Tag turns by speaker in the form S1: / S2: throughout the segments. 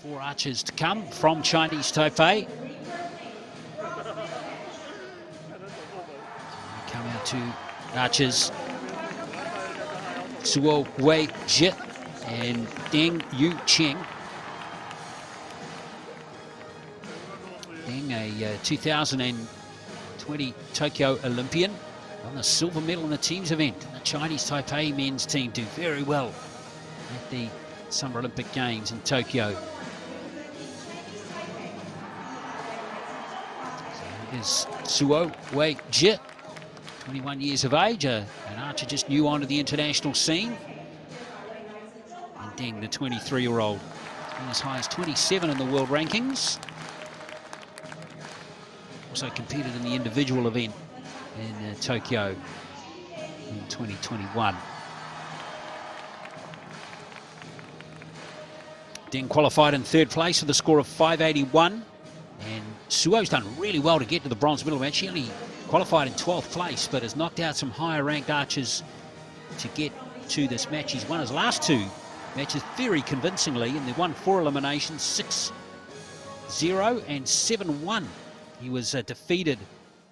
S1: 4 archers to come from Chinese Taipei. Come out to archers Suo Wei Jhe and Deng Yu Cheng. Deng, a 2020 Tokyo Olympian, won the silver medal in the teams event. The Chinese Taipei men's team do very well at the Summer Olympic Games in Tokyo. So here's Suo Wei Jhe, 21 years of age, an archer just new onto the international scene. And Deng, the 23-year-old, as high as 27 in the world rankings. Also competed in the individual event in Tokyo in 2021. Deng qualified in 3rd place with a score of 581, and Suo's done really well to get to the bronze medal match. He only qualified in 12th place, but has knocked out some higher ranked archers to get to this match. He's won his last 2 matches very convincingly, and they won 4 eliminations, 6-0 and 7-1. He was defeated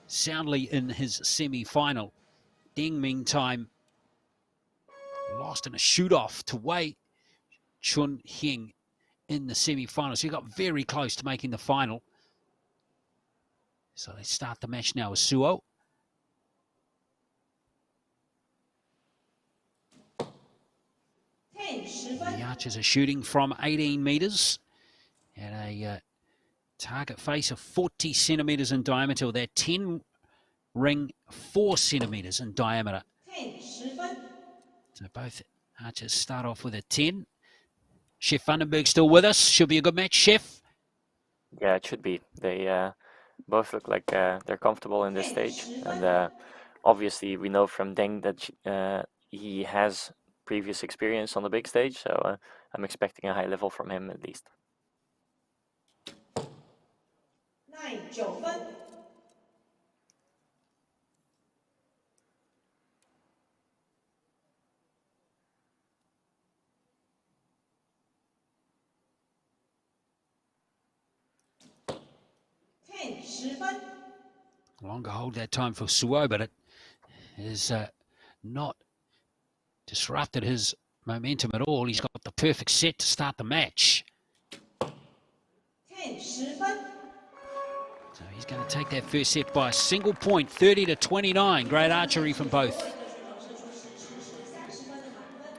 S1: soundly in his semi-final. Deng, meantime, lost in a shoot-off to Wei Chun Heng in the semi-final. So he got very close to making the final. So they start the match now with Suo. The archers are shooting from 18 metres at a target face of 40 centimetres in diameter. They're 10 ring 4 centimetres in diameter. So both archers start off with a 10. Chef Vandenberg still with us. Should be a good match, Chef.
S2: Yeah, it should be. They both look like they're comfortable in this stage. And obviously we know from Deng that he has previous experience on the big stage. So I'm expecting a high level from him at least.
S1: Longer hold that time for Suo, but it has not disrupted his momentum at all. He's got the perfect set to start the match. So he's going to take that first set by a single point, 30-29. Great archery from both.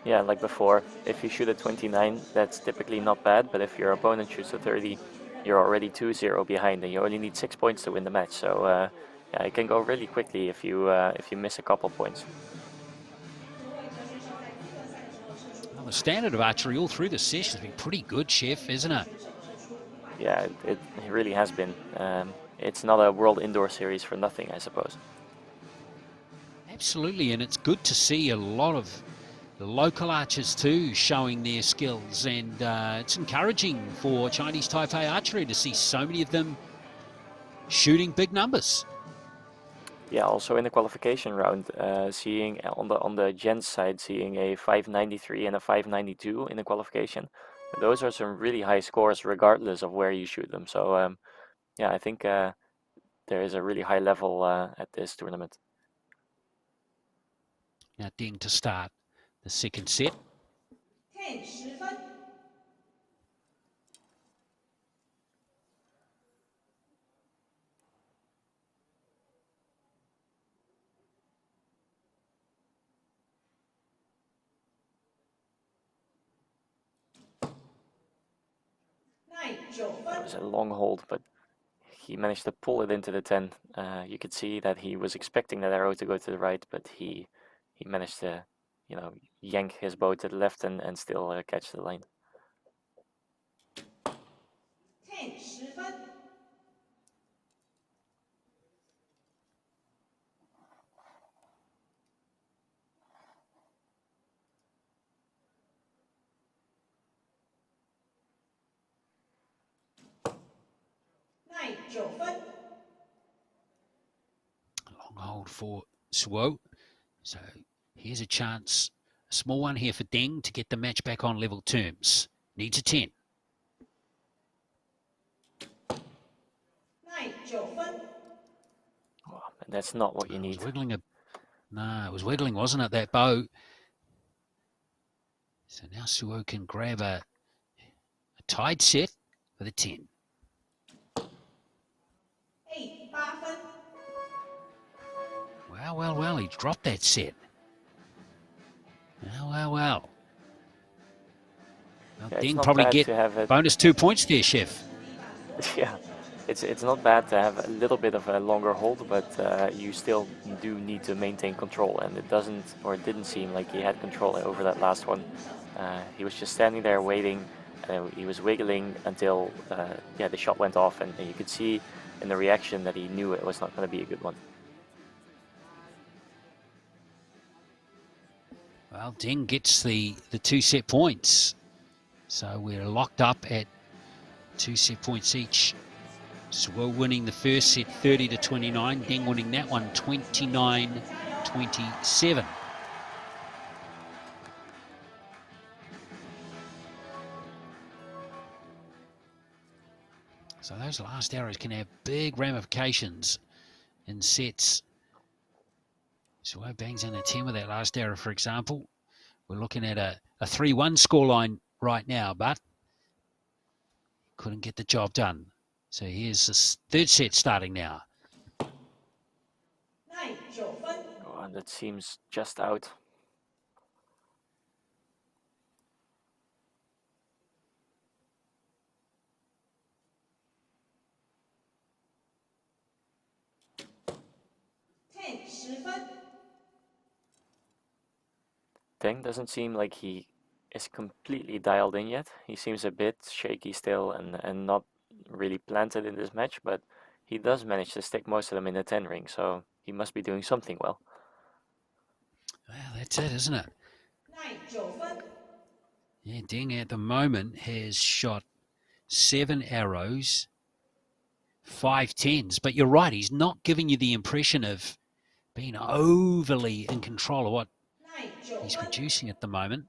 S2: Yeah, like before, if you shoot at 29, that's typically not bad. But if your opponent shoots at 30, you're already 2-0 behind, and you only need 6 points to win the match. So yeah, it can go really quickly if you miss a couple points.
S1: Well, the standard of archery all through the session has been pretty good, Chef, isn't it?
S2: Yeah, it really has been. It's not a World Indoor Series for nothing, I suppose.
S1: Absolutely, and it's good to see a lot of the local archers too showing their skills, and it's encouraging for Chinese Taipei archery to see so many of them shooting big numbers.
S2: Yeah, also in the qualification round, seeing on the gents side, seeing a 593 and a 592 in the qualification. Those are some really high scores regardless of where you shoot them. So yeah, I think there is a really high level at this tournament.
S1: Now Deng to start the second set.
S2: It was a long hold, but he managed to pull it into the 10. You could see that he was expecting that arrow to go to the right, but he managed to, yank his bow to the left and still catch the line.
S1: Long hold for Suo. So here's a chance, a small one here for Deng to get the match back on level terms. Needs a 10.
S2: And that's not what you
S1: It
S2: need.
S1: was wiggling no, it was wiggling, wasn't it, that bow? So now Suo can grab a tied set for the 10. Well, he dropped that set. Well.
S2: Yeah, it's
S1: Deng
S2: not
S1: probably
S2: bad
S1: get
S2: to have it.
S1: bonus 2 points there, Chef.
S2: Yeah, it's not bad to have a little bit of a longer hold, but you still do need to maintain control, and it doesn't or it didn't seem like he had control over that last one. He was just standing there waiting, and he was wiggling until the shot went off, and you could see in the reaction that he knew it was not going to be a good one.
S1: Well, Deng gets the 2 set points. So we're locked up at 2 set points each. Suo winning the first set 30-29. Deng winning that one 29-27. So those last arrows can have big ramifications in sets. Suo bangs in a 10 with that last arrow, for example. We're looking at a 3-1 scoreline right now, but couldn't get the job done. So here's the third set starting now.
S2: Oh, and that seems just out. Deng doesn't seem like he is completely dialed in yet. He seems a bit shaky still and not really planted in this match, but he does manage to stick most of them in the 10 ring, so he must be doing something well.
S1: Well, that's it, isn't it? Yeah, Deng at the moment has shot 7 arrows, 5 10s, but you're right, he's not giving you the impression of being overly in control of what he's producing at the moment.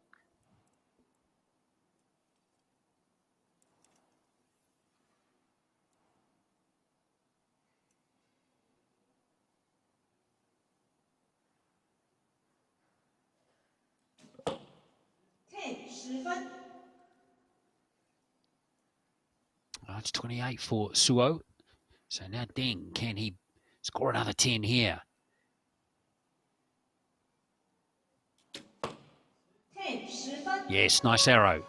S1: It's 28 for Suo. So now Deng, can he score another 10 here? Yes, nice arrow.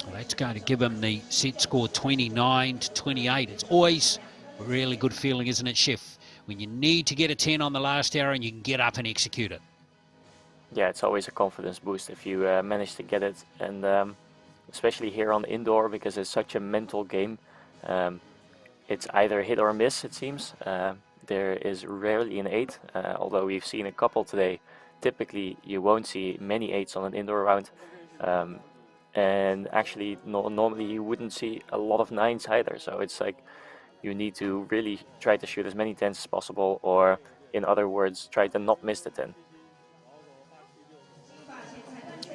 S1: Well, that's going to give him the set score 29-28. It's always a really good feeling, isn't it, Chef? When you need to get a 10 on the last arrow and you can get up and execute it.
S2: Yeah, it's always a confidence boost if you manage to get it, and especially here on indoor, because it's such a mental game. It's either hit or miss, it seems. There is rarely an 8, although we've seen a couple today. Typically, you won't see many 8s on an indoor round. And actually, normally you wouldn't see a lot of 9s either. So it's like you need to really try to shoot as many 10s as possible, or in other words, try to not miss the 10.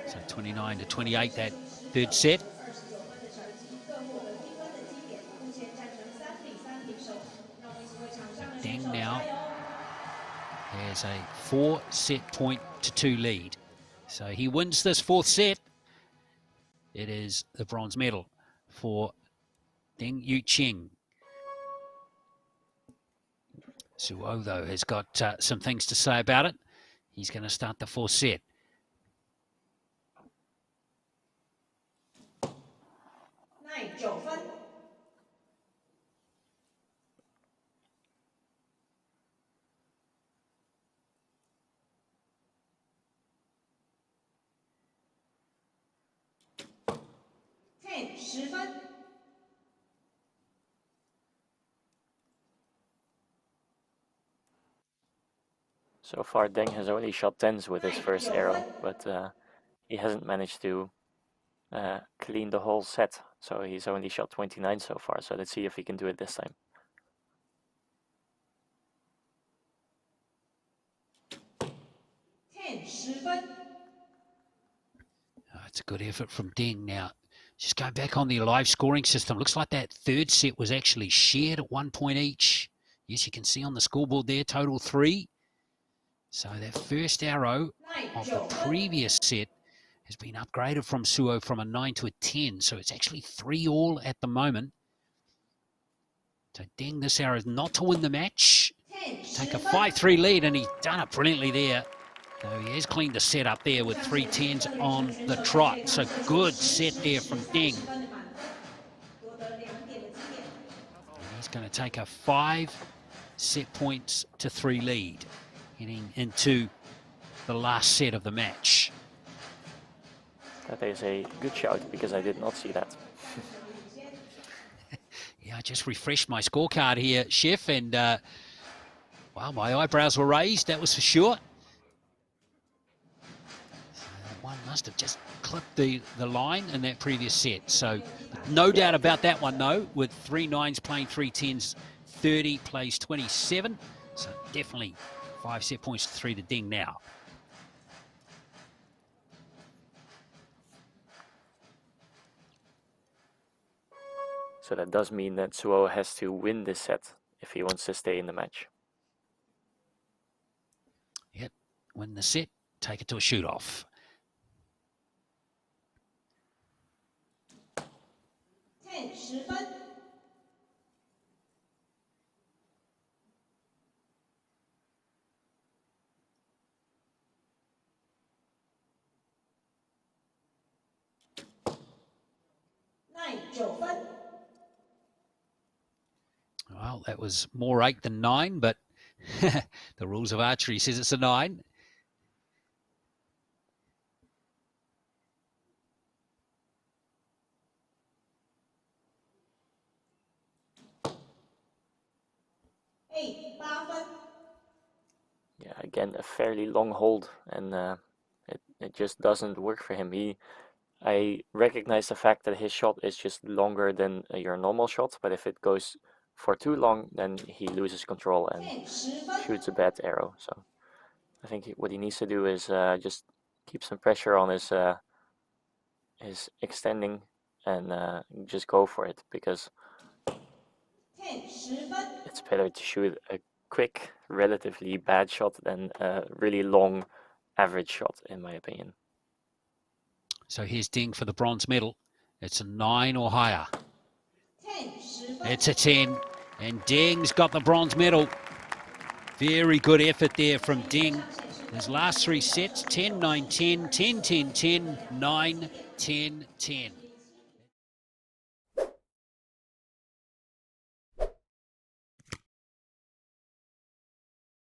S1: So 29-28, that third set. Deng now has a 4 set point to 2 lead. So he wins this 4th set. It is the bronze medal for Deng Yu Cheng. Suo, though, has got some things to say about it. He's going to start the 4th set.
S2: So far, Deng has only shot 10s with his first arrow, but he hasn't managed to clean the whole set. So he's only shot 29 so far. So let's see if he can do it this time.
S1: That's a good effort from Deng. Now, just going back on the live scoring system, looks like that third set was actually shared at 1 point each. Yes, you can see on the scoreboard there, total 3. So that first arrow of the previous set has been upgraded from Suo from a 9 to a 10. So it's actually 3-all at the moment. So Deng, this arrow is not to win the match. Take a 5-3 lead, and he's done it brilliantly there. So he has cleaned the set up there with 3 10s on the trot. So good set there from Deng. And he's going to take a 5 set points to 3 lead, heading into the last set of the match.
S2: That is a good shout, because I did not see that.
S1: Yeah, I just refreshed my scorecard here, Chef, and wow, my eyebrows were raised, that was for sure. So that one must have just clipped the line in that previous set. So no doubt about that one, though, with 3 9s playing 3 10s, 30 plays 27. So definitely 5 set points to 3 to Deng now.
S2: So that does mean that Suo has to win this set if he wants to stay in the match.
S1: Yep, win the set, take it to a shoot-off. Well, that was more 8 than 9, but the rules of archery says it's a 9.
S2: Yeah, again, a fairly long hold, and it just doesn't work for him. I recognize the fact that his shot is just longer than your normal shot, but if it goes for too long, then he loses control and shoots a bad arrow. So I think what he needs to do is just keep some pressure on his extending and just go for it, because it's better to shoot a quick, relatively bad shot than a really long average shot, in my opinion.
S1: So here's Deng for the bronze medal. It's a 9 or higher. It's a 10, and Deng's got the bronze medal. Very good effort there from Deng. His last 3 sets, 10, 9, 10, 10, 10, 10, 9, 10, 10.